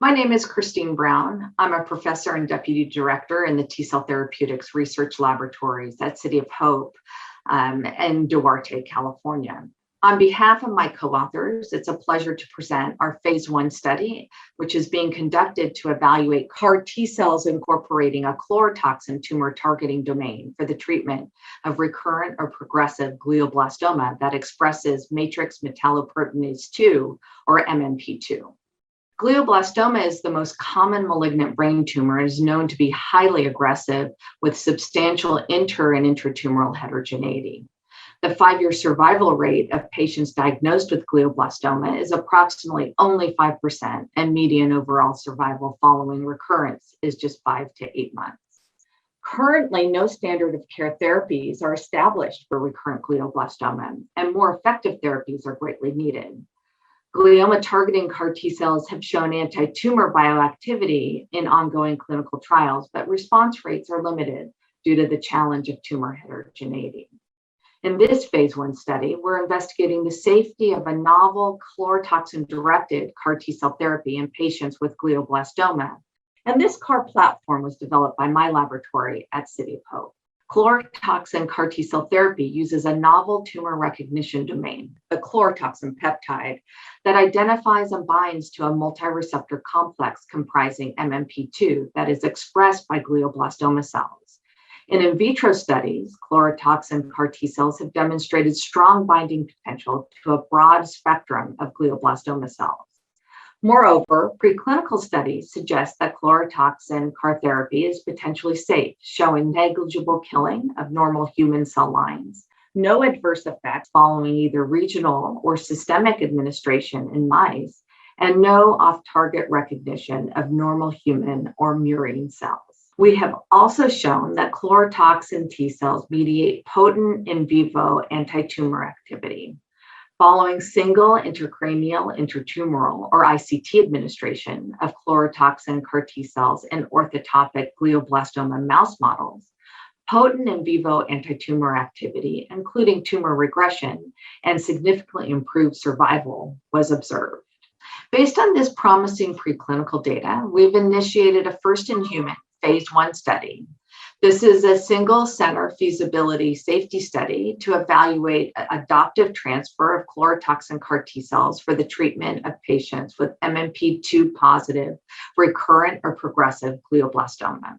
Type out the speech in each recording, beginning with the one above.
My name is Christine Brown. I'm a professor and deputy director in the T-cell Therapeutics Research Laboratories at City of Hope in Duarte, California. On behalf of my co-authors, it's a pleasure to present our phase 1 study, which is being conducted to evaluate CAR T cells incorporating a chlorotoxin tumor targeting domain for the treatment of recurrent or progressive glioblastoma that expresses matrix metalloproteinase 2 or MMP2. Glioblastoma is the most common malignant brain tumor and is known to be highly aggressive with substantial inter and intratumoral heterogeneity. The 5-year survival rate of patients diagnosed with glioblastoma is approximately only 5%, and median overall survival following recurrence is just 5 to 8 months. Currently, no standard of care therapies are established for recurrent glioblastoma, and more effective therapies are greatly needed. Glioma targeting CAR T cells have shown anti-tumor bioactivity in ongoing clinical trials, but response rates are limited due to the challenge of tumor heterogeneity. In this phase 1 study, we're investigating the safety of a novel chlorotoxin-directed CAR T cell therapy in patients with glioblastoma. And this CAR platform was developed by my laboratory at City of Hope. Chlorotoxin CAR T cell therapy uses a novel tumor recognition domain, the chlorotoxin peptide, that identifies and binds to a multi-receptor complex comprising MMP2 that is expressed by glioblastoma cells. In vitro studies, chlorotoxin CAR T cells have demonstrated strong binding potential to a broad spectrum of glioblastoma cells. Moreover, preclinical studies suggest that chlorotoxin CAR therapy is potentially safe, showing negligible killing of normal human cell lines, no adverse effects following either regional or systemic administration in mice, and no off-target recognition of normal human or murine cells. We have also shown that chlorotoxin T cells mediate potent in vivo anti-tumor activity. Following single intracranial intratumoral or ICT administration of chlorotoxin CAR T cells in orthotopic glioblastoma mouse models, potent in vivo anti-tumor activity, including tumor regression and significantly improved survival, was observed. Based on this promising preclinical data, we've initiated a first-in-human phase 1 study. This is a single center feasibility safety study to evaluate adoptive transfer of chlorotoxin CAR T cells for the treatment of patients with MMP2 positive recurrent or progressive glioblastoma.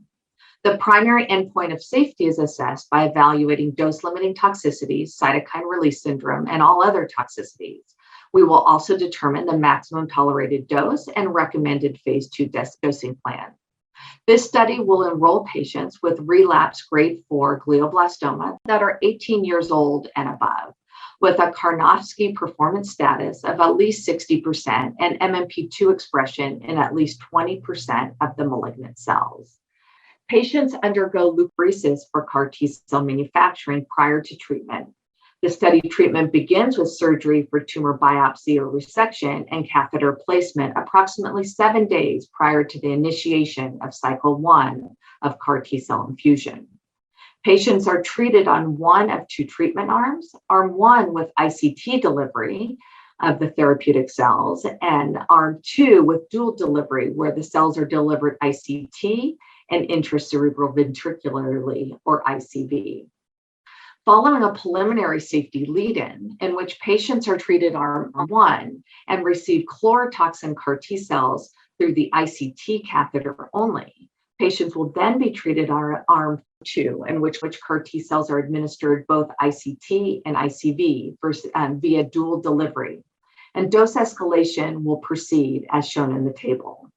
The primary endpoint of safety is assessed by evaluating dose-limiting toxicities, cytokine release syndrome, and all other toxicities. We will also determine the maximum tolerated dose and recommended phase 2 dosing plan. This study will enroll patients with relapsed grade 4 glioblastoma that are 18 years old and above, with a Karnofsky performance status of at least 60% and MMP2 expression in at least 20% of the malignant cells. Patients undergo leukapheresis for CAR T cell manufacturing prior to treatment. The study treatment begins with surgery for tumor biopsy or resection and catheter placement approximately 7 days prior to the initiation of cycle 1 of CAR T cell infusion. Patients are treated on one of 2 treatment arms, arm 1 with ICT delivery of the therapeutic cells, and arm 2 with dual delivery, where the cells are delivered ICT and intracerebral ventricularly, or ICV. Following a preliminary safety lead-in, in which patients are treated arm 1 and receive chlorotoxin CAR T cells through the ICT catheter only, patients will then be treated on arm 2, in which CAR T cells are administered both ICT and ICV via dual delivery, and dose escalation will proceed as shown in the table.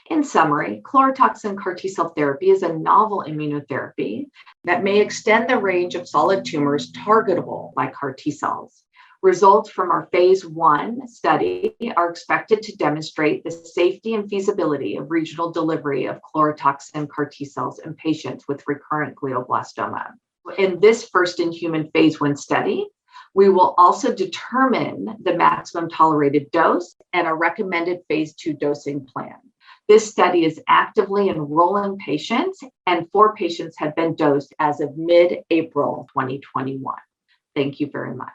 In summary, chlorotoxin CAR T cell therapy is a novel immunotherapy that may extend the range of solid tumors targetable by CAR T cells. Results from our phase 1 study are expected to demonstrate the safety and feasibility of regional delivery of chlorotoxin CAR T cells in patients with recurrent glioblastoma. In this first-in-human phase 1 study, we will also determine the maximum tolerated dose and a recommended phase 2 dosing plan. This study is actively enrolling patients, and 4 patients have been dosed as of mid-April 2021. Thank you very much.